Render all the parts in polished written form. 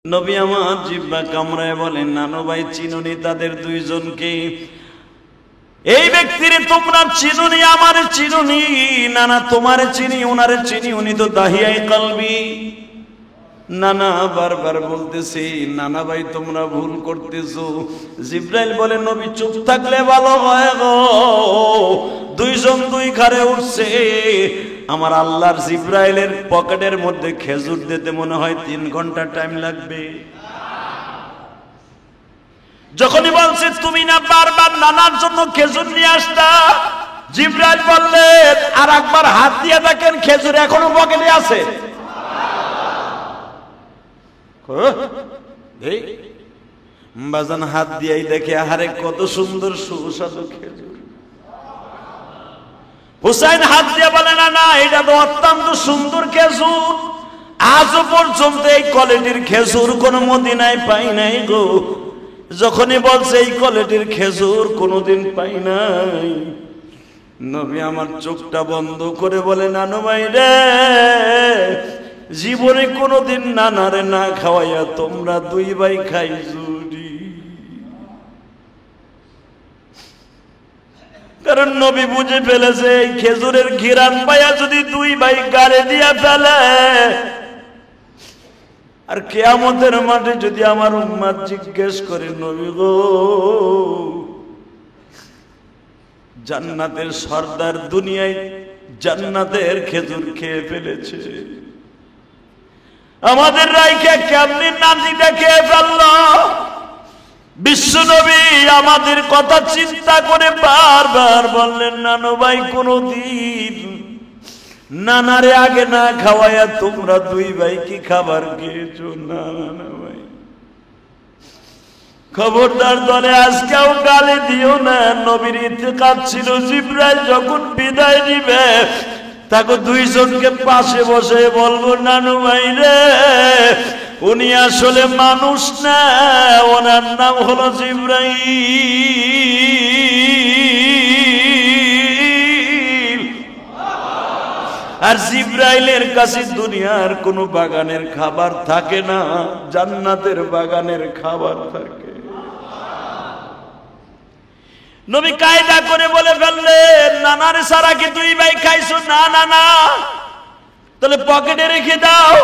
নবী আমার জিহ্বা কামড়ায় বলেন, নানু ভাই চিনুনি তাদের দুইজনকে? এই ব্যক্তিরে তোমরা চিনুনি, আমার চিনুনি? না না, তোমারে চিনি, ওনারে চিনি, উনি তো দাহিয়াই কলবি। নানা বারবার বলতেছি, নানা ভাই তোমরা ভুল করতেছো। জিব্রাইল বলে, নবী চুপ থাকলে ভালো হয় গো, দুইজন দুই ঘাড়ে উঠছে। আমার আল্লাহর জিব্রাইলের পকেটের মধ্যে খেজুর দিতে মনে হয় 3 ঘন্টা টাইম লাগবে। যখনই বলছে তুমি না বারবার নানার জন্য খেজুর নিয়ে আসতা, জিব্রাইল বললেন, আর একবার হাত দিয়ে দেখেন খেজুর এখনো পকেটে আছে। বাজান হাত দিয়েই দেখে, আরে কত সুন্দর সুস্বাদু খেজুর। হুসাইন হাত দিয়ে বলে, না না, এটা তো অত্যন্ত সুন্দর খেজুর, আজও পর্যন্ত এই কোয়ালিটির খেজুর কোন মদিনায় পাই নাই গো। যখনই বলছে এই কোয়ালিটির খেজুর কোনোদিন পাই নাই, নবী আমার চোখটা বন্ধ করে বলে, নানু ভাই রে, জীবনে কোনোদিন নানারে না খাওয়াইয়া তোমরা দুই ভাই খাইছো। কারণ নবী বুঝে ফেলেছে, এই খেজুরের ঘিরান পাইয়া যদি দুই ভাই গালে দিয়া ফেলে, আর কিয়ামতের মাঠে যদি আমার উম্মত জিজ্ঞেস করে, নবী গো, জান্নাতের সর্দার দুনিয়ায় জান্নাতের খেজুর খেয়ে ফেলেছে, আমাদের রাইখে কেমনি নাতিটা খেয়ে ফেললো। বিশ্ব নবী আমাদের কথা চিন্তা করে বারবার বললেন, নানু ভাই কোনদিন নানারে আগে না খাওয়াইয়া তোমরা দুই ভাই কি খাবার খেয়েছো? না না ভাই, খবরদার দলে আজকেও গালি দিও না। নবীর ইতিকাদ ছিল, জিবরাইল যখন বিদায় নিবে তাকে দুইজনকে পাশে বসে বলবো, নানু ভাই রে, উনি আসলে মানুষ না, ওনার নাম হলো জিবরাইল। আর জিবরাইলের কাছে দুনিয়ার কোন বাগানের খাবার থাকে না, জান্নাতের বাগানের খাবার থাকে। নবী কায়দা করে বলে ফেললেন, নানার সারা কি দুই ভাই খাইছো? না না না, তাহলে পকেটে রেখে দাও।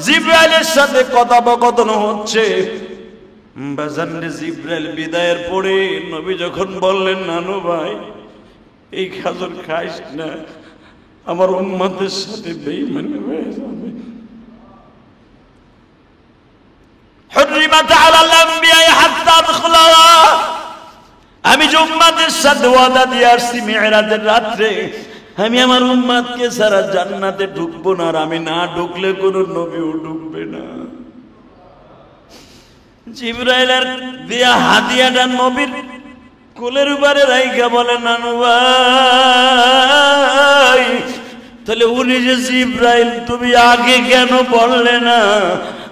জিবরাইলের সাথে কথোপকথন হচ্ছে। বাজারে জিবরাইল বিদায়ের পরে নবী যখন বললেন, নানু ভাই এই খেজুর খাইস না, আমার উম্মতের সাথে বেঈমানি হয়ে যাবে। হুররিমাত আলাল আম্বিয়া হাত্তা আদখুলাহা, আমি যে উম্মতের সাথে ওয়াদা দিয়ে আসছি মিরাজের রাত্রে, আমি আমার উম্মতকে সারা জান্নাতে ঢুকবো না, আর আমি না ঢুকলে কোন নবীও ঢুকবে না। জিবরাইলের দিয়া হাদিয়াটা নবীর কোলের উপরে রাইখা বলে, নানু ভাই তাহলে উনি যে জিবরাইল, তুমি আগে কেন বললে না?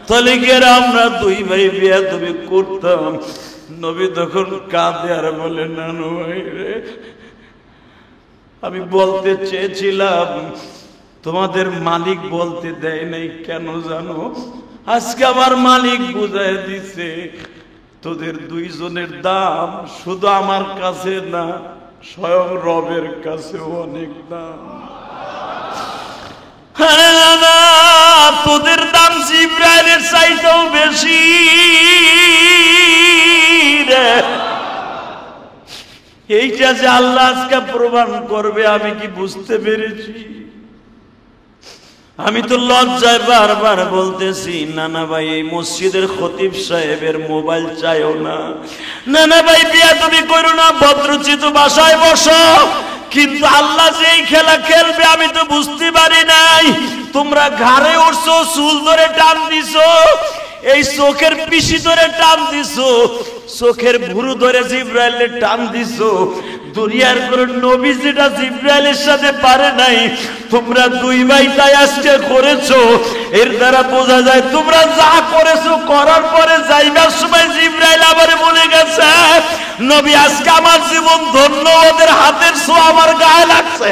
তাহলে কি আমরা দুই ভাই বিয়া তুমি করতাম? নবী তখন কাঁদে আর বলে, নানু ভাই রে, আমি বলতে চেয়েছিলাম, তোমাদের মালিক বলতে দেয় নাই, কেন জানো? আজকে আমার মালিক বুঝায় দিছে, তোদের দুইজনের দাম শুধু আমার কাছে না, স্বয়ং রবের কাছেও অনেক দাম। তোদের দাম জিবরাইলের চাইতেও বেশি রে। এইটা যে আল্লাহ আজকে প্রমাণ করবে আমি কি বুঝতে পেরেছি? আমি তো লজ্জায় বারবার বলতেছি, নানা ভাই এই মসজিদের খতিব সাহেবের মোবাইল চাইও না, নানা ভাই বিয়া তুমি করো না, ভদ্রচিত বাসায় বসো। কিন্তু আল্লাহ যে এই খেলা খেলবে আমি তো বুঝতে পারি নাই। তোমরা ঘাড়ে উঠছো, চুল ধরে টান দিছো, এই চোখের পিসি ধরে টান দিছো, চোখের ভুরু ধরে জিবরাইলের টান দিছো। দুনিয়ার কোন নবী যেটা জিবরাইলের সাথে পারে নাই, তোমরা দুই ভাই তাই আজকে করেছো। এর দ্বারা বোঝা যায় তোমরা যা করেছো, করার পরে যাইবার সময় জিবরাইল আবার বলে গেছে, নবী আজকে আমার জীবন ধন্য, ওদের হাতের ছোঁয়া আমার গায়ে লাগছে।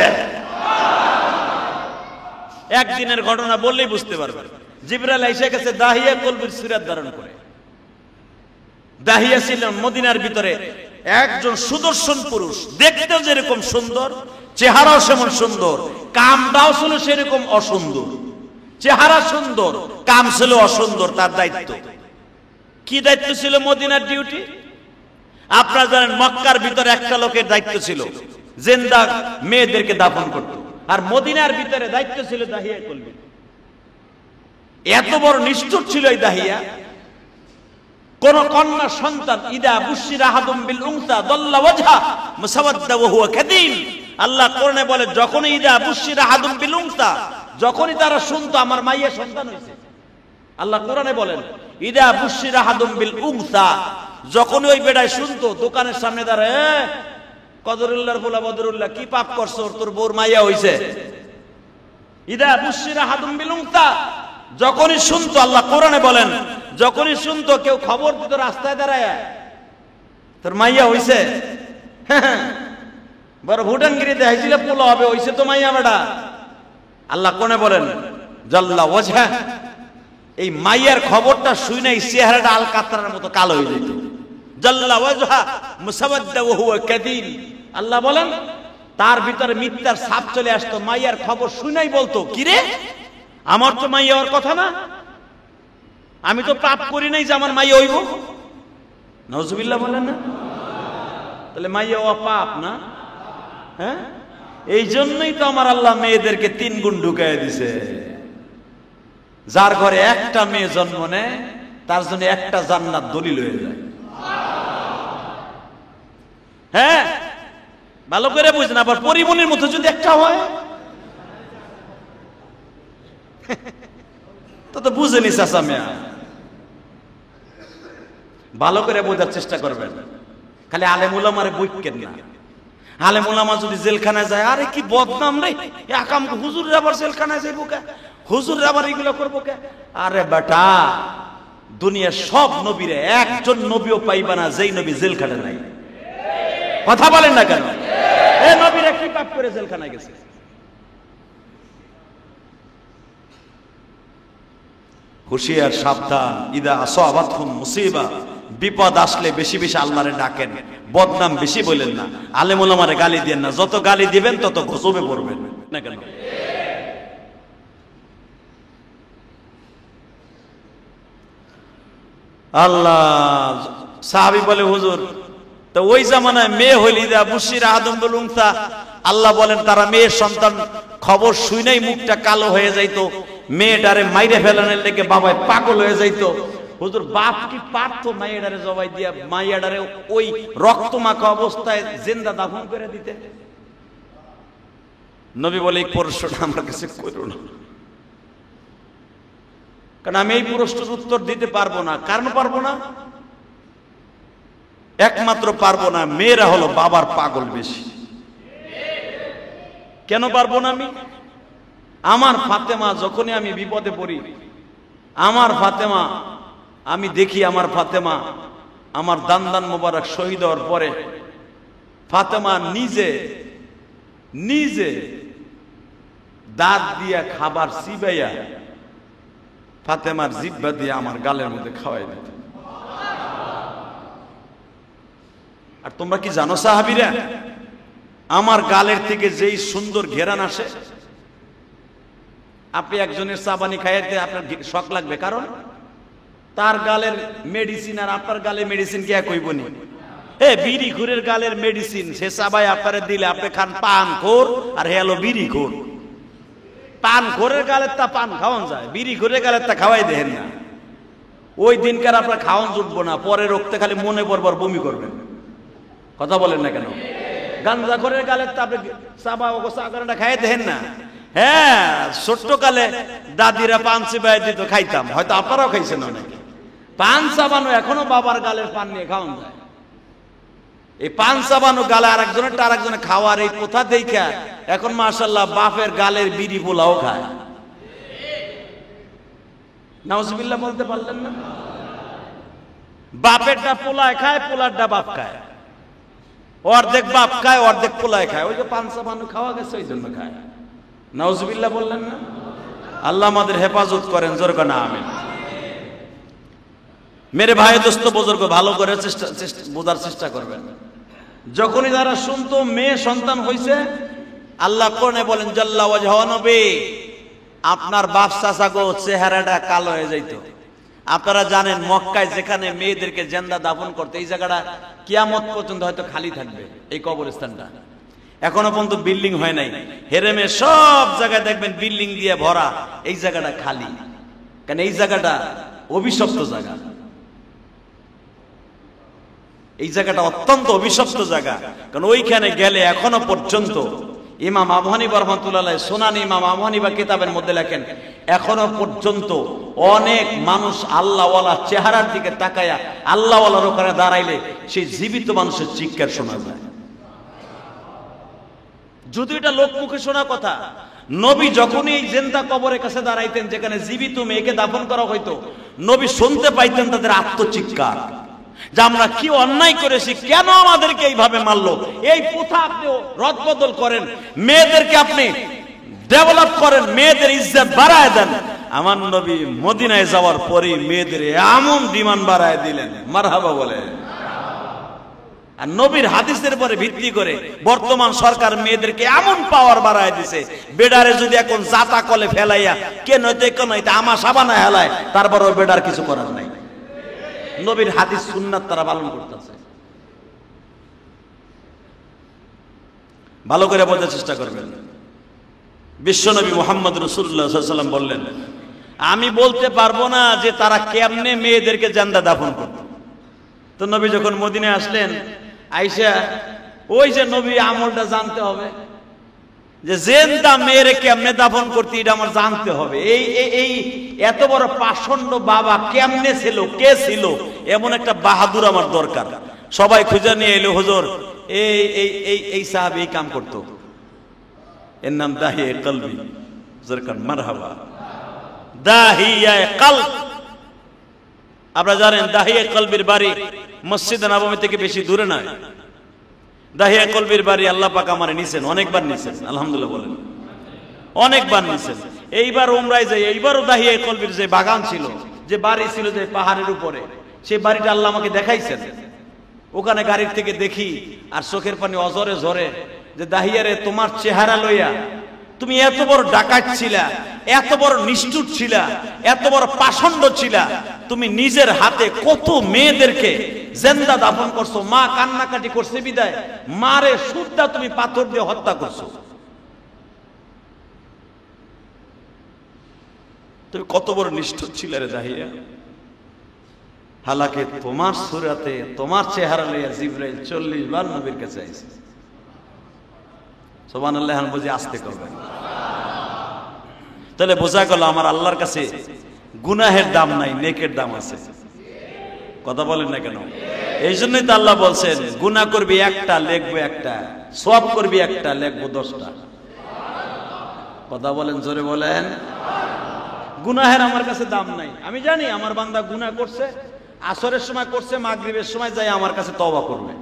একদিনের ঘটনা বললেই বুঝতে পারবে। জিবরাইল এসে গেছে দাহিয়া কলবির সূরত ধারণ করে। দাহিয়া ছিলেন মদিনার ভিতরে একজন সুদর্শন পুরুষ, দেখতেও যেরকম সুন্দর, চেহারাও সেমন সুন্দর, কামটাও ছিল সেরকম অসুন্দর। চেহারা সুন্দর, কাম ছিল অসুন্দর। তার দায়িত্ব কি? দায়িত্ব ছিল মদিনার ডিউটি। আপনারা জানেন মক্কার ভিতরে একটা লোকের দায়িত্ব ছিল জিন্দা মেয়েদেরকে দাফন করত, আর মদিনার ভিতরে দায়িত্ব ছিল দাহিয়া কলবি। এত বড় নিষ্ঠুর ছিল এই দাহিয়া। কোন কন্যা সন্তান ইদা বুশিরা আহাদুম বিল উনসা দাল্লা ওয়াজহা মুসাওয়াদ্দা ওয়া হুয়া কাদিম, আল্লাহ কোরআনে বলে যখন ইদা বুশিরা আহাদুম বিল উনসা, যখনই তারা শুনতো আমার মাইয়া সন্তান হয়েছে, আল্লাহ কোরআনে বলেন ইদা বুশিরা আহাদুম বিল উনসা, যখন ওই বেটায় শুনতো দোকানের সামনে দাঁড়ায়, কদরুল্লাহর ফুলা বদরুল্লাহ কি পাপ করছো, তোর বউর মাইয়া হইছে। ইদা বুশিরা আহাদুম বিল উনসা, যখনই শুনতো, আল্লাহ কোরআনে বলেন যখনই শুনতো কেউ খবর দিত রাস্তায় দাঁড়ায়, তোর মাইয়া হইছে, বড় ভুটানগিরি দেখাইছিল পোলা হবে, হইছে তো মাইয়া বেটা। আল্লাহ কোরআনে বলেন জাল্লা ওয়াজহা, এই মাইয়ার খবরটা শুনে এই চেহারাটা আল কাতরার মতো কালো হয়ে যেত। জাল্লা ওয়াজহা মুসাওয়াদ্দা ওয়া হুয়া কাদিম, আল্লাহ বলেন তার ভিতরে মিথ্যার ছাপ চলে আসতো। মাইয়ার খবর শুনেই বলতো কিরে আমার তো মাইয়া হওয়ার কথা না, আমি তো পাপ করি নাই যে আমার মাইয়া হইব। নাউজুবিল্লাহ বলেন না? তাহলে মাইয়া হওয়া পাপ না? হ্যাঁ, এই জন্যই তো আমার আল্লাহ মেয়েদেরকে 3 গুণ ঢুকাই দিছে। যার ঘরে একটা মেয়ে জন্ম নেয় তার জন্য একটা জান্নাত দলিল হয়ে যায়। হ্যাঁ, ভালো করে বুঝেন। আবার পরিমণির মতো যদি একটা হয় তো বুঝেনি চাচা মিয়া, ভালো করে বোঝার চেষ্টা করবেন। খালি আলেম উলামারে বইকেন না। আলেম উলামা যদি জেলখানায় যায়, আরে কি বদনাম রে, একাম হুজুররা আবার জেলখানায় যাইবো কে, হুজুররা আবার এগুলো করবো কে? আরে বেটা, দুনিয়ার সব নবীরে একজন নবীও পাইবা না যেই নবী জেল খাটে নাই। কথা বলেন না কেন? এই নবীরা কি পাপ করে জেলখানায় গেছে? হুশিয়ার, সাবধান। ইদা আসাবাতহুম মুসিবা, বিপদ আসলে বেশি বেশি আল্লাহরে ডাকেন, বদনাম বেশি বলেন না, আলেম ওলামারে গালি দেন না। যত গালি দিবেন তত গজবে পড়বেন না কেন? আল্লাহ, সাহাবী বলে হুজুর তো ওই জামানায় মেয়ে হইল ইদা বুশিরা আহাদুম বিল উনসা, আল্লাহ বলেন তারা মেয়ের সন্তান খবর শুনেই মুখটা কালো হয়ে যাইতো, মেয়েটারে মাইরে ফেলানোর লেগে বাবায় পাগল হয়ে যাইতো। হুজুর বাপ কি পারতো মাইয়াডারে জবাই দিয়া মাইয়াডারে ওই রক্তমাখা অবস্থায় জিন্দা দাফন করে দিতে? নবী বলে এই প্রশ্নটা আমার কাছে করো না, কারণ আমি এই প্রশ্নের উত্তর দিতে পারবো না। কারণ পারবো না, একমাত্র পারবো না, মেয়েরা হলো বাবার পাগল বেশি। কেন পারবো না আমি? আমার ফাতেমা যখনই আমি বিপদে পড়ি, আমার ফাতেমা, আমি দেখি আমার ফাতেমা, আমার দান মোবারক শহীদ হওয়ার পরে ফাতেমা নিজে নিজে দাঁত দিয়া খাবার চিবাইয়া ফাতেমার জিহ্বা দিয়ে আমার গালের মধ্যে খাওয়াই দিত। আর তোমরা কি জানো সাহাবীরা, আমার গালের থেকে যেই সুন্দর ঘেরান আসে, আপনি একজনের চাবানি খাইতে আপনার শখ লাগবে, কারণ তার গালের মেডিসিন আর আপনার গালের মেডিসিন কি এক হইব নি? বিড়ি খুরের গালের মেডিসিন সে চাবাই আপনারে দিলে আপনি খান পান খোর, আর হে হলো বিড়ি খোর। পান খোরের গালের তা পান খাওয়ান যায়, বিড়ি খোরের গালের তা খাওয়াই দেন না। ওই দিনকার আপনার খাওয়ান জুটবো না, পরে রক্তে খালি মনে পড়বার বমি করবেন। কথা বলেন না কেন? গাঞ্জা খোরের গালের তা আপনি চাবা ও চাকরাটা খাই দেন না। হ্যাঁ, ছোট্ট কালে দাদিরা পান চিবাই দিত, খাইতাম, হয়তো আপনারাও খাইছেন অনেকে। পান চাবানো এখনো বাবার গালের পান নিয়ে খাওয়ান যায়। এই পান চাবানো গালে আরেকজনের আরেকজনে খাওয়ার এই কথা দেখা এখন মাশাআল্লাহ বাপের গালের বিড়ি পোলাও খায়। নাউজুবিল্লাহ বলতে পারলেন না? বাপেরটা পোলায় খায়, পোলারটা বাপ খায়, অর্ধেক বাপ খায় অর্ধেক পোলায় খায়। ওই যে পান চাবানো খাওয়া গেছে ওই জন্য খায়। নাউজুবিল্লাহ বললেন না? আল্লাহ আমাদের হেফাজত করেন, জোরে কোন আমিন। মেরে ভাই দোস্ত বুজুর্গ, ভালো করে বোঝার চেষ্টা করবেন। যখনই যারা শুনতো মেয়ে সন্তান হইছে, আল্লাহ কোরআনে বলেন জাল্লা ওয়াজহু, নবী আপনার বাপ চাচা গো চেহারাটা কালো হয়ে যাইত। আপনারা জানেন মক্কায় যেখানে মেয়েদেরকে জিন্দা দাফন করতে, এই জায়গাটা কিয়ামত পর্যন্ত হয়তো খালি থাকবে। এই কবরস্থানটা এখনো পর্যন্ত বিল্ডিং হয় নাই। হেরেমে সব জায়গায় দেখবেন বিল্ডিং দিয়ে ভরা, এই জায়গাটা খালি। কারণ এই জায়গাটা অভিশপ্ত জায়গা, এই জায়গাটা অত্যন্ত অভিশপ্ত জায়গা। কারণ ওইখানে গেলে এখনো পর্যন্ত ইমাম আবু হানিফা রাহমাতুল্লাহ সুনান ইমাম আবু হানিফা কিতাবের মধ্যে লেখেন, এখনো পর্যন্ত অনেক মানুষ আল্লাহওয়ালা চেহারার দিকে তাকায়া আল্লাহওয়ালার ওখানে দাঁড়াইলে সেই জীবিত মানুষের চিৎকার শোনা যায়। যদি এটা লোক মুখে শোনা কথা, নবী যখনই এই জিন্দা কবরের কাছে দাঁড়াইতেন যেখানে জীবিত মেয়েকে দাফন করা হইতো, নবী শুনতে পাইতেন তাদের আত্মচিৎকার, যে আমরা কি অন্যায় করেছি, কেন আমাদেরকে এইভাবে মারলো। এই প্রথা আপনি রদবদল করেন, মেয়েদেরকে আপনি ডেভেলপ করেন, মেয়েদের ইজ্জত বাড়ায় দেন। আমার নবী মদিনায় যাওয়ার পরেই মেয়েদের এমন ডিমান্ড বাড়ায় দিলেন, মারহাবা বলে। আর নবীর হাদিসের পরে ভিত্তি করে বর্তমান সরকার মেয়েদেরকে এমন পাওয়ার বাড়ায় দিছে, বেডারে যদি এখন জাতা কলে ফেলাইয়া কে নইতে কেন আমা সাবানা হেলায়, তারপর ওই বেডার কিছু করার নাই। নবীর হাদিস সুন্নাত তারা পালন করতেছে। ভালো করে বোঝার চেষ্টা করবেন। বিশ্বনবী মুহাম্মদ রাসূলুল্লাহ সাল্লাল্লাহু আলাইহি ওয়াসাল্লাম বললেন, আমি বলতে পারবো না যে তারা কেমনে মেয়েদেরকে জিন্দা দাফন করত। তো নবী যখন মদিনায় আসলেন, আয়েশা ওই যে নবী আমলটা জানতে হবে, যে জিন্দা মেয়েরে কেমনে দাফন করতে, এটা আমার জানতে হবে। এই এত বড় পাষণ্ড বাবা কেমনে ছিল, কে ছিল, এমন একটা বাহাদুর আমার দরকার। সবাই খুঁজে নিয়ে এলো, হুজুর এই সাহাবী এই কাম করতো, এর নাম দাহিয়ে কলবি। মারহাবা, দাহিয়ে কলব। আপনারা জানেন দাহিয়ে কলবির বাড়ি মসজিদে নববী থেকে বেশি দূরে নয়। দাহিয়া কলবির বাড়ি আল্লাহ পাক আমারে নিছেন, অনেকবার নিছেন, আলহামদুলিল্লাহ বলেন, অনেকবার নিছেন। এইবার উমরায় যাই, এইবারও দাহিয়া কলবির যে বাগান ছিল, যে বাড়ি ছিল যে পাহাড়ের উপরে, সেই বাড়িটা আল্লাহ আমাকে দেখাইছেন। ওখানে গাড়ির থেকে দেখি আর চোখের পানি অজরে ঝরে, যে দাহিয়ারে তোমার চেহারা লইয়া তুমি এত বড় ডাকাত ছিলা, এত বড় নিষ্ঠুর ছিলা, এত বড় পাষণ্ড ছিলা, তুমি নিজের হাতে কত মেয়েদেরকে জিন্দা দাফন করছো, মা কান্নাকাটি করছে বিদায় মারে সুদ্ধা তুমি পাথর দিয়ে হত্যা করছো। তুমি কত বড় নিষ্ঠুর ছিলে রে দাহিয়া। হালাকে তোমার সুরাতে তোমার চেহারা লইয়া জিবরাইল 40 বার নবীর কাছে আইছে। সুবহানাল্লাহ, বুঝি আসতে করবেন। তাহলে বোঝা গেল আমার আল্লাহর কাছে গুনাহের দাম নাই, নেকের দাম আছে। কথা বলেন না কেন? এই জন্যই তো আল্লাহ বলছেন, গুনাহ করবি একটা লিখবো একটা, সওয়াব করবি একটা লিখবো 10টা। কথা বলেন, জোরে বলেন। গুনাহের আমার কাছে দাম নাই। আমি জানি আমার বান্দা গুনাহ করছে, আসরের সময় করছে, মাগরিবের সময় যাই আমার কাছে তওবা করবে।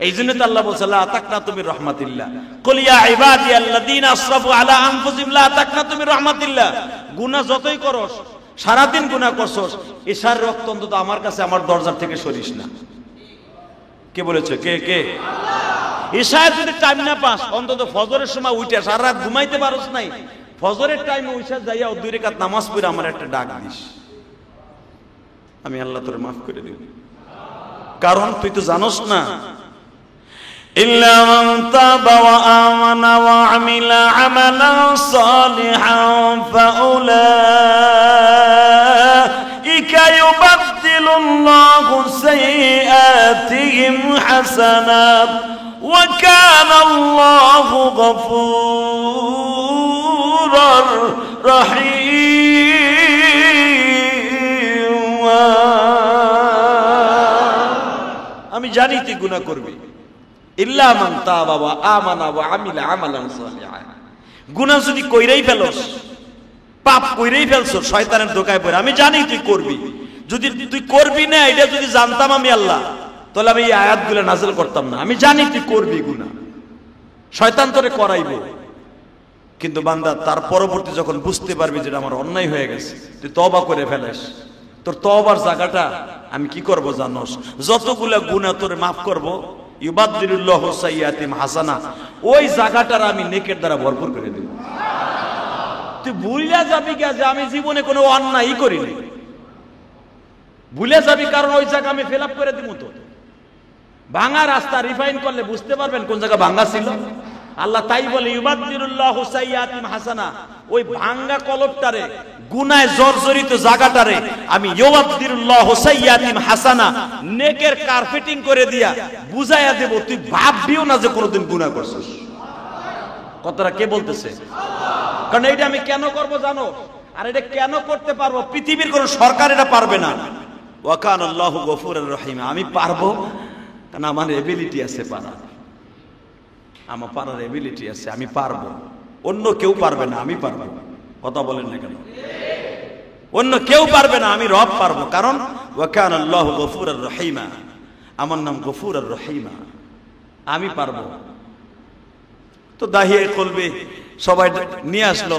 এই জন্য তো আল্লাহ বলছে লা তাকনাতু মির রাহমাতিল্লাহ, কুল ইয়া ইবাদিয়াল্লাযীনা আসরাফু আলা আনফুসিহিম লা তাকনাতু মির রাহমাতিল্লাহ। গুনাহ যতই করস, সারাদিন গুনাহ করছস, ঈশার রক্ত অন্তত আমার কাছে আমার দরজার থেকে সরিস না। কে বলেছে? কে? আল্লাহ। ঈশায় যদি টাইম না পাস, অন্তত ফজরের সময় উঠে সারা রাত ঘুমাইতে পারস নাই, ফজরের টাইমে ঈশা যাইয়া 2 রাকাত নামাজ পড়ে আমার একটা ডাক দিস, আমি আল্লাহ তোরে মাফ করে দেব। কারণ তুই তো জানোস না, إلا من تاب وآمن وعمل عملا صالحا فأولئك يبدل الله سيئاتهم حسنات وكان الله غفورا رحيما। আমি জানি তুই গুনাহ করবি। ইল্লা মান তাবা ওয়া আমানা ওয়া আমিলা আমালান সালিহা। গুনাহ যদি কইরাই ফেলস, পাপ কইরাই ফেলছ, শয়তানের ধোঁকায় পড়ে, আমি জানি তুই করবি। যদি তুই করবি না এটা যদি জানতাম আমি আল্লাহ, তাহলে আমি এই আয়াতগুলো নাযিল করতাম না। আমি জানি তুই করবি গুনাহ, শয়তান তোরে করাইবে। কিন্তু বান্দা তার পরবর্তী যখন বুঝতে পারবি যে আমার অন্যায় হয়ে গেছে, তুই তওবা করে ফেলিস। তোর তওবার জায়গাটা আমি কি করব জানোস? যতগুলা গুনাহ তোরে মাফ করব, ইউবাদদিলুল্লাহু সাইয়্যাতিহিম হাসানা, ওই জায়গাটার আমি নেকের দ্বারা ভরপুর করে দেব। তুই ভুলে যাবি যে আমি জীবনে কোনো অন্যায়ই করিনি, ভুলে যাবি, কারণ ওই জায়গা আমি ফিল আপ করে দিব। তো ভাঙা রাস্তা রিফাইন করলে বুঝতে পারবেন কোন জায়গা ভাঙা ছিল। আল্লাহ তাই বলে ইউবাদদিলুল্লাহু সাইয়্যাতিহিম হাসানা, ওই ভাঙা কলবটারে, গুনায় জর্জরিত জায়গাটারে আমি ইউবাদদিলুল্লাহু সাইয়্যাতিহিম হাসানা নেকের কার্পেটিং করে দিয়া বুঝাইয়া দেব, তুই ভাববিও না যে কোনোদিন গুনাহ করছিস। কথাটা কে বলতেছে? কারণ এইটা আমি কেন করব জানো? আর এটা কেন করতে পারবো? পৃথিবীর কোন সরকার এটা পারবে না। ওয়া কানা আল্লাহু গফুরুর রহিম, আমি পারবো কারণ আমার এবিলিটি আছে পারার, আমার পারার এবিলিটি আছে, আমি পারবো। অন্য কেউ পারবে না, আমি পারবো। কথা বলেন না কেন? অন্য কেউ পারবে না, আমি রব পারবো। কারণ ওয়া কানা আল্লাহু গফুরুর রহিমা, আমার নাম গফুরুর রহিমা, আমি পারবো। তো দাহিয়ে কলবে সবাই নিয়ে আসলো,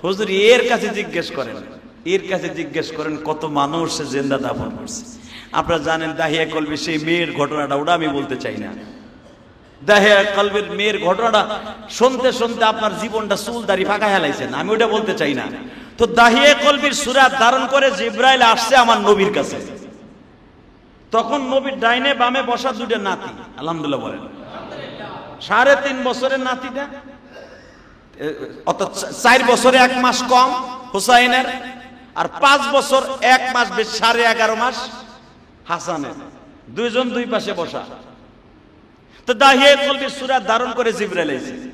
হুজুর এর কাছে জিজ্ঞেস করেন, এর কাছে জিজ্ঞেস করেন কত মানুষ সে জিন্দা দাফন করছে। আপনারা জানেন দাহিয়া কলবে সেই মেয়ের ঘটনাটা, ওটা আমি বলতে চাই না। দাহিয়া কলবের মেয়ের ঘটনাটা শুনতে শুনতে আপনার জীবনটা চুল দাড়ি ফাঁকা হেলাইছেন, আমি ওটা বলতে চাই না। তো দাহিয়া কলবির সূরা ধারণ করে জিবরাইল আসছে আমার নবীর কাছে। তখন নবীর ডাইনে বামে বসা দুটো নাতি, আলহামদুলিল্লাহ বলেন। 3.5 বছরের নাতিটা, অর্থাৎ 4 বছরে 1 মাস কম হুসাইনের, আর 5 বছর 1 মাস বেশ 11.5 মাস হাসানের, দুইজন দুই পাশে বসা। তো দাহিয়া কলবির সূরা ধারণ করে জিবরাইল এসেছে।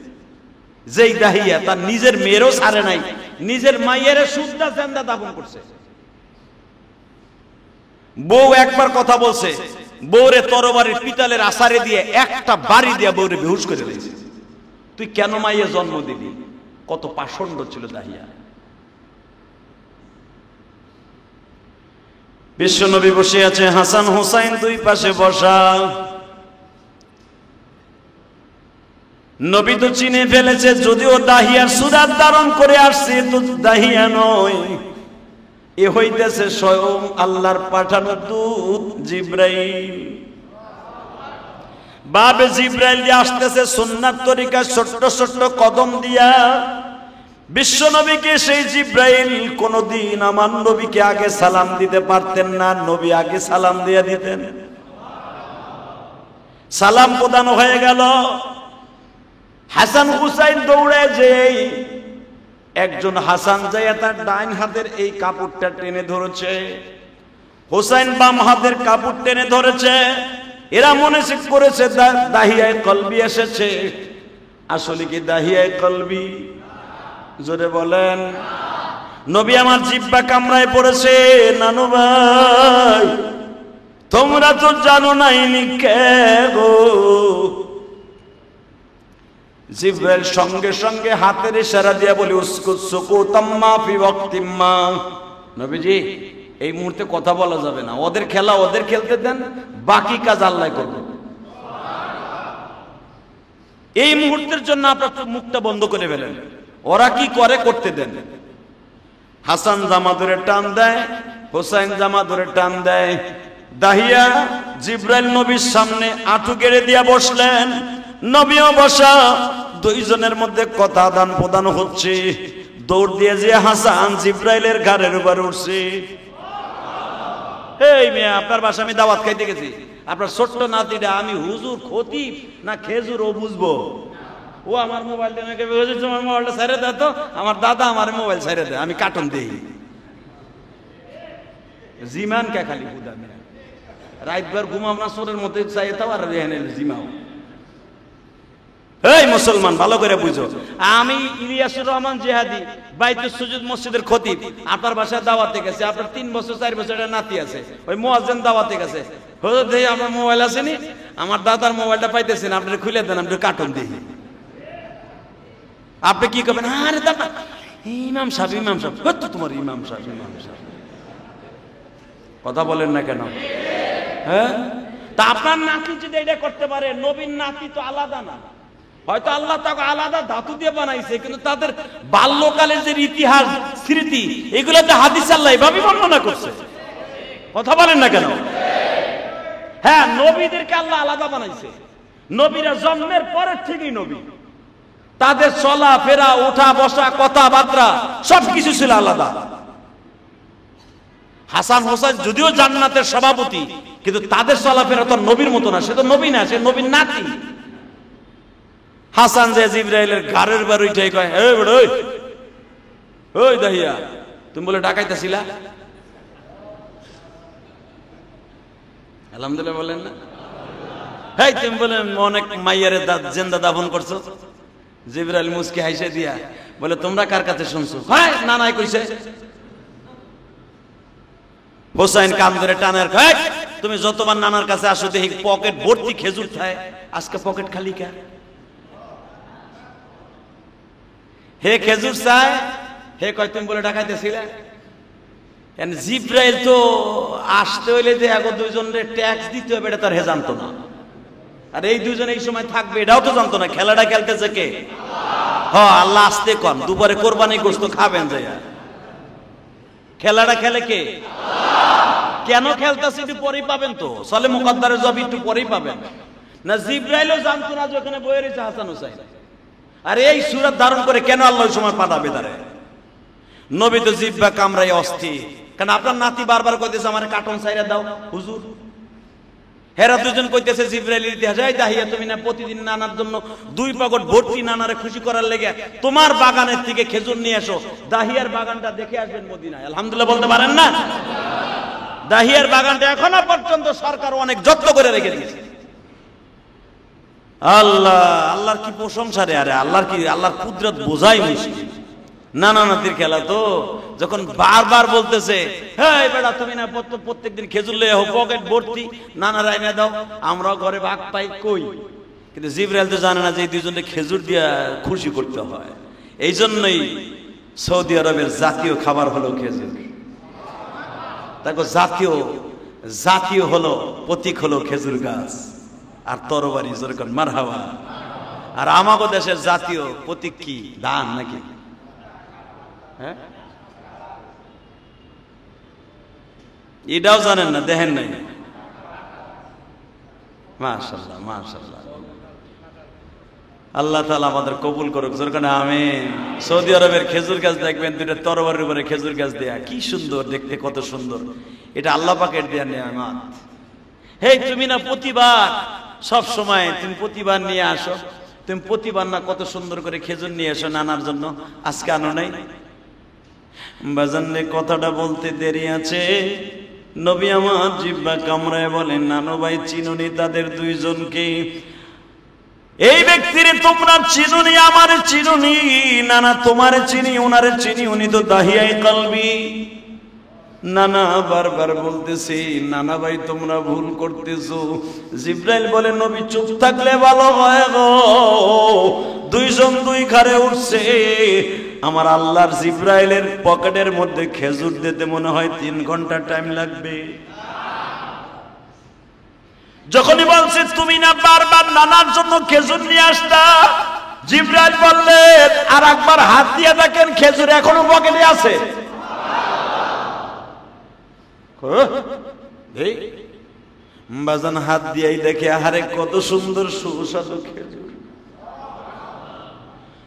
যেই দাহিয়া তার নিজের মেয়েরও ছাড়ে নাই, নিজের মায়ের সুদ্ধা জিন্দা দাফন করছে। বউ একবার কথা বলছে, বউরে তরবারির পিতলের আসারে দিয়ে একটা বাড়ি দিয়ে বউরে বেহুশ করে দিয়েছে। তুই কেন মাইয়ে জন্ম দিবি? কত পাষণ্ড ছিল দাহিয়া। বিশ্বনবী বসে আছে, হাসান হুসাইন দুই পাশে বসা। নবী তো চিনে ফেলেছে, যদিও দাহিয়ার সুরাত ধারণ করে আসছে, তো দাহিয়া নয়, এ হইতেছে স্বয়ং আল্লাহর পাঠানো দূত জিবরাইল। বাবে জিবরাইল যে আসতেছে সুন্নাত তরিকা ছোট্ট ছোট্ট কদম দিয়া। বিশ্ব নবীকে সেই জিবরাইল কোনদিন আমার নবীকে আগে সালাম দিতে পারতেন না, নবী আগে সালাম দিয়ে দিতেন। সালাম প্রদান হয়ে গেল, হাসান হুসাইন দৌড়ে যেই একজন হাসান যাইয়া তার ডাইন হাতের এই কাপড়টা টেনে ধরেছে, হুসাইন বাম হাতের কাপড় টেনে ধরেছে। এরা মনে করেছে দাহিয়ায়ে কলবি এসেছে। আসলে কি দাহিয়ায়ে কলবি? জোরে বলেন। নবী আমার জিহ্বা কামড়ায় পড়েছে। নানু ভাই তোমরা তো জানো নাই কে গো। জিবরাইল সঙ্গে সঙ্গে হাতের ইশারা দিয়ে বলে উসকুত সুকুতাম্মা ফি ওয়াক্তিম্মা। নবীজি এই মুহূর্তে কথা বলা যাবে না, ওদের খেলা ওদের খেলতে দেন, বাকি কাজ আল্লাহ করবে। এই মুহূর্তের জন্য আপনার মুখটা বন্ধ করে ফেলেন, ওরা কি করে করতে দেন। হাসান জামা ধরে টান দেয়, হুসাইন জামা ধরে টান দেয়। দাহিয়া জিবরাইল নবীর সামনে আঁটু গেড়ে দিয়া বসলেন, নবীও বসা। দুইজনের মধ্যে কথা আদান প্রদান হচ্ছে। দৌড় দিয়ে যে হাসান জিবরাইলের ঘাড়ের উপর উঠছে। এই মেয়ে আপনার বাসা আমি দাওয়াত খাইতে গেছি, আপনার ছোট্ট নাতিটা আমি হুজুর খতিব না খেজুর ও বুঝবো। ও আমার মোবাইলটা নাকি হুজুর তোমার মোবাইলটা ছেড়ে দেয়, তো আমার দাদা আমার মোবাইল ছেড়ে দেয়, আমি কার্টুন দেই। জিমান কে খালি বুদা মেয়ে রাতবার ঘুমাও না, চোরের মধ্যে চাইতাও আর জিমাও। এই মুসলমান ভালো করে বুঝো, আমি ইলিয়াসুর রহমান জিহাদি বাইতুস সুজুদ মসজিদের খতিব। আপনার বাসায় দাওয়াতে গেছে, আপনার 3 বছর 4 বছরের নাতি আছে, ওই মুয়াজ্জিন দাওয়াতে গেছে। হুজুর দেই আমার মোবাইল আছে নি, আমার দাদার মোবাইলটা পাইতেছেন, আপনি খুলে দেন, আমি কার্টুন দিই। আপনি কি করবেন? আরে দাদা ইমাম সাহেব, ইমাম সাহেব, কত তোমার ইমাম সাহেব, ইমাম সাহেব। কথা বলেন না কেন? হ্যাঁ, তা আপনার নাতি যদি এটা করতে পারে, নবীর নাতি তো আলাদা না। হয়তো আল্লাহ তাকে আলাদা ধাতু দিয়ে বানাইছে, কিন্তু তাদের বাল্যকালের যে ইতিহাস স্মৃতি এগুলোতে হাদিস আল্লাহ এভাবে বর্ণনা করছে। কথা বলেন না কেন? হ্যাঁ, নবীদেরকে আল্লাহ আলাদা বানাইছে। নবীরা জন্মের পরের থেকেই নবী, তাদের চলা ফেরা, ওঠা বসা, কথাবার্তা সবকিছু ছিল আলাদা। হাসান হোসেন যদিও জান্নাতের সভাপতি, কিন্তু তাদের চলাফেরা তো নবীর মতো না। সে তো নবী না, সে নবীর নাতি। হাসান যে জিবরাইলের ঘাড়ের বার উঠাই কয়, এই বড় ওই দাহিয়া, তুমি বলে ডাকাইতেছিলা? আলহামদুলিল্লাহ বলেন না? হেই, তুমি বলে অনেক মাইয়ারে জিন্দা দাফন করছো? জিবরাইল মুসকি হাসে দিয়া বলে, তোমরা কার কাছে শুনছো? হ্যাঁ, নানাই কইছে। হোসেন কাম ধরে টানার কয়, তুমি যতবার নানার কাছে আসো দেখি পকেট ভর্তি খেজুর খায়, আজকে পকেট খালি কে? হে খেজুর চায়, হে কয় তুমি বলে ডাকাইতেছিলে? জিবরাইল তো আসতে হইলে যে আগে দুইজনের ট্যাক্স দিতে হবে, এটা তার হে জানতো না। আর এই দুইজন এই সময় থাকবে এটাও তো জানতো না। খেলাটা খেলতেছে কে? হ্যাঁ, আল্লাহ আসতে কন, দুপুরে কোরবানি গোশত খাবেন যাইয়া। খেলাটা খেলে কে? কেন খেলতেছে একটু পরেই পাবেন, তো সলে মুকদ্দারের জব একটু পরেই পাবেন না। জিবরাইলও জানতো না যে ওখানে বয়ে রয়েছে হাসান হোসেন। আর এই সূরা ধারণ করে কেন আল্লাহ ওই সময় পাঠাবে তারে? নবী তো জিব্বা কামড়াই অস্থির, কারণ আপনার নাতি বারবার কইতেছে আমার কার্টন ছাইরা দাও হুজুর। হেরা দুজন কইতেছে জিবরাইলের ইতিহাস, এই দাহিয়া তুমি না প্রতিদিন নানার জন্য 2 পকেট ভর্তি নানারে খুশি করার লেগে তোমার বাগানের থেকে খেজুর নিয়ে এসো, দাহিয়ার বাগানটা দেখে আসবেন মদিনায়। আলহামদুলিল্লাহ বলতে পারেন না? দাহিয়ার বাগানটা এখনো পর্যন্ত সরকার অনেক যত্ন করে রেখে দিয়েছে। আল্লাহ, আল্লাহর কি প্রশংসা রে! আরে আল্লাহর কি, আল্লাহর কুদরত বোঝাই মুশকিল। নানা নাতির খেলা তো, যখন বারবার বলতেছে, হ্যাঁ বেটা তুমি না প্রত্যেকদিন খেজুর লয়ে হোক পকেট ভর্তি, নানা রাইনা দাও, আমরাও ঘরে ভাগ পাই, কই? কিন্তু জিবরাইল তো জানে না যে এই দুজনকে খেজুর দিয়া খুশি করতে হয়। এই জন্যই সৌদি আরবের জাতীয় খাবার হলো খেজুর। দেখো, জাতীয় হলো, প্রতীক হলো খেজুর গাছ আর তরবারি, যেরকম মারহাবা। আর আমাগো দেশের জাতীয় প্রতীক কি? ধান নাকি? হ্যাঁ, এটাও জানেন না, দেখেন নাই? মাশাআল্লাহ, মাশাআল্লাহ। আল্লাহ তাআলা আমাদের কবুল করুক, যেরকম আমিন। সৌদি আরবের খেজুর গাছ দেখবেন, দুইটা তরবারির উপরে খেজুর গাছ দেয়া, কি সুন্দর দেখতে, কত সুন্দর। এটা আল্লাহ পাকের দেয়া নিয়ামত। হে, তুমি না প্রতিবার, সব সময় তুমি প্রতিবার নিয়ে আসো, তুমি প্রতিবার না কত সুন্দর করে খেজুর নিয়ে এসো নানার জন্য, আজকে আনো নাই? বাজানে কথাটা বলতে দেরি আছে। নবী আমার জিহ্বা কামড়ায় বলেন, নানু ভাই চিনুনি তাদের দুইজনকে? এই ব্যক্তির তোমরা চিনুনি, আমার চিনুনি, নানা তোমার চিনি, ওনারে চিনি, উনি তো দাহিয়ায়ে কলবি। নানা বারবার বলতেছি, নানা ভাই তোমরা ভুল করতেছো। জিবরাইল বলে, নবী চুপ থাকলে ভালো হয় গো, দুইজন দুই ঘাড়ে উঠছে। আমার আল্লাহর জিবরাইলের পকেটের মধ্যে খেজুর দিতে মনে হয় 3 ঘন্টা টাইম লাগবে। যখনই বলছে তুমি না বারবার নানার জন্য খেজুর নিয়ে আসতা, জিবরাইল বললেন, আর একবার হাত দিয়ে দেখেন খেজুর এখনো পকেটে আছে। বাজান হাত দিয়েই দেখে, আরে কত সুন্দর সুস্বাদু খেজুর।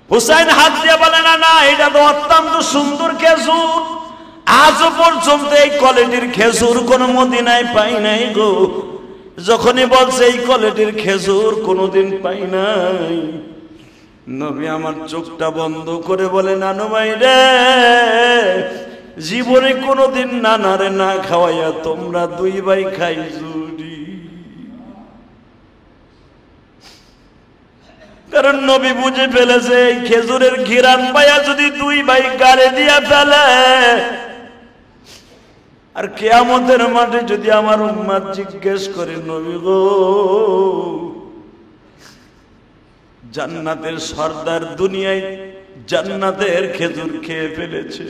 হুসাইন হাত দিয়ে বলে, না না, এটা তো অত্যন্ত সুন্দর খেজুর, আজও পর্যন্ত এই কোয়ালিটির খেজুর কোন মদিনায় পাই নাই গো। যখনই বলছে এই কোয়ালিটির খেজুর কোনোদিন পাই নাই, নবী আমার চোখটা বন্ধ করে বলে, নানু ভাই রে, জীবনে কোনোদিন নানারে না খাওয়াইয়া তোমরা 2 ভাই খাইছো। কারণ নবী বুঝে ফেলেছে, এই খেজুরের ঘিরান পায়া যদি 2 ভাই গাড়ি দিয়া ফেলে, আর কিয়ামতের মাঠে যদি আমার উম্মত জিজ্ঞেস করে, নবী গো, জান্নাতের সর্দার দুনিয়ায় জান্নাতের খেজুর খেয়ে ফেলেছে,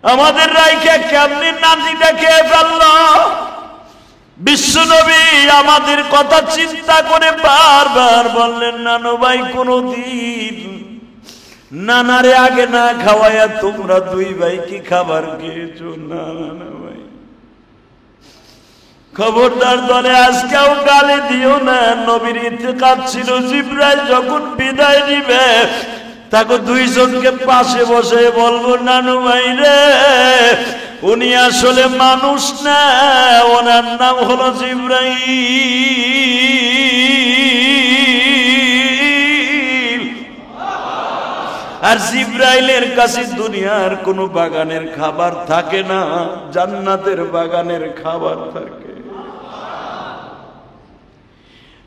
আমাদের রাইখে কেমনি নাতিটা খেয়ে ফেললো? বিশ্ব বিশ্বনবী আমাদের কথা চিন্তা করে বারবার বললেন, নানু ভাই কোনদিন নানারে আগে না খাওয়াইয়া তোমরা দুই ভাই কি খাবার খেয়েছো? না নানা ভাই, খবরদার দলে আজকেও গালি দিও না। নবীর ইতিকাদ ছিল, জিবরাইল যখন বিদায় নিবে তাকে দুইজনকে পাশে বসে বলবো, নানু ভাই রে, উনি আসলে মানুষ না, ওনার নাম হলো জিবরাইল। আর জিবরাইলের কাছে দুনিয়ার কোন বাগানের খাবার থাকে না, জান্নাতের বাগানের খাবার থাকে।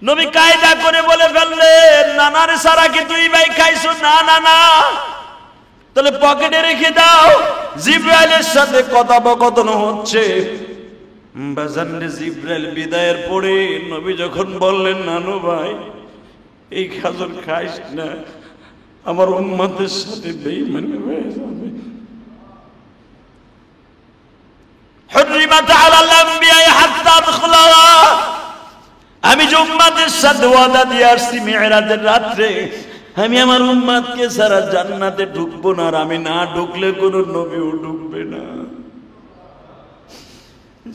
নবী কায়দা করে বলে ফেললেন, নানার সারা কি তুই ভাই খাইছো? না না না, তাহলে পকেটে রেখে দাও। জিবরাইলের সাথে কথোপকথন হচ্ছে। বাজারে জিবরাইল বিদায়ের পরে নবী যখন বললেন, নানু ভাই এই খাজর খাইস না, আমার উম্মতের সাথে বেঈমানি হয়ে যাবে। হুররিমাত আলাল আম্বিয়া হাত্তা আদখুলাহা, আমি যে উম্মতের সাথে ওয়াদা দিয়ে আসছি মিরাজের রাত্রে, আমি আমার উম্মতকে সারা জান্নাতে ঢুকবো না, আর আমি না ঢুকলে কোন নবীও ঢুকবে না।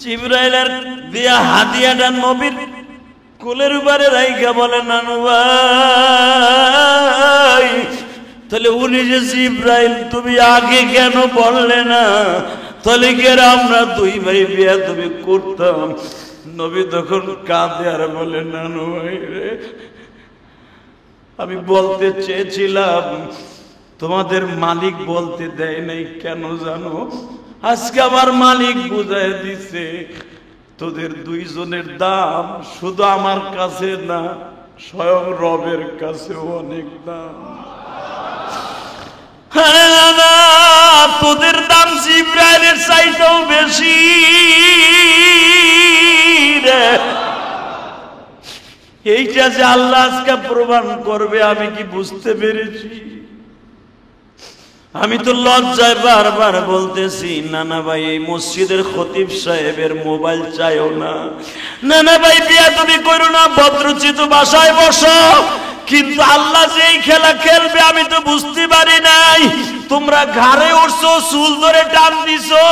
জিবরাইলের দিয়া হাদিয়াটা নবীর কোলের উপরে রাইখা বলে, নানু ভাই তাহলে উনি যে জিবরাইল, তুমি আগে কেন বললে না? তাহলে কেন আমরা দুই ভাই বিয়া তুমি করতাম। নবী তখন কাঁদে আর বলে, নানু ভাই রে, আমি বলতে চেয়েছিলাম, তোমাদের মালিক বলতে দেয় নাই। কেন জানো? আজকে আমার মালিক বুঝাই দিছে, তোদের দুইজনের দাম শুধু আমার কাছে না, স্বয়ং রবের কাছেও অনেক দাম। আরে দাদা, তোদের দাম জিবরাইলের চাইতেও বেশি রে। এইটা যে আল্লাহ আজকে প্রমাণ করবে, আমি কি বুঝতে পেরেছি? আমি তো লজ্জায় বারবার বলতেছি, নানা ভাই এই মসজিদের খতিব সাহেবের মোবাইল চাইও না। নানা ভাই বিয়া তুমি করো না, ভদ্রচিত বাসায় বসো। কিন্তু আল্লাহ যেই খেলা খেলবে আমি তো বুঝতে পারি নাই। তোমরা ঘাড়ে উঠছো, চুল ধরে টান দিছো,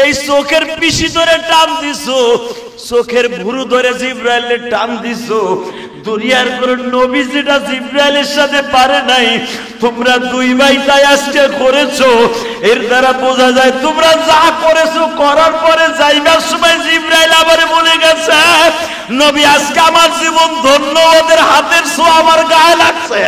এই চোখের পিসি ধরে টান দিছো, চোখের ভুরু ধরে জিবরাইলের টান দিছো। দুনিয়ার কোন নবী যেটা জিবরাইলের সাথে পারে নাই, তোমরা দুই ভাই তাই আজকে করেছো। এর দ্বারা বোঝা যায় তোমরা যা করেছো, করার পরে যাইবার সময় জিবরাইল আবার বলে গেছে, নবী আজকে আমার জীবন ধন্য, ওদের হাতের ছোঁয়া আমার গায়ে লাগছে।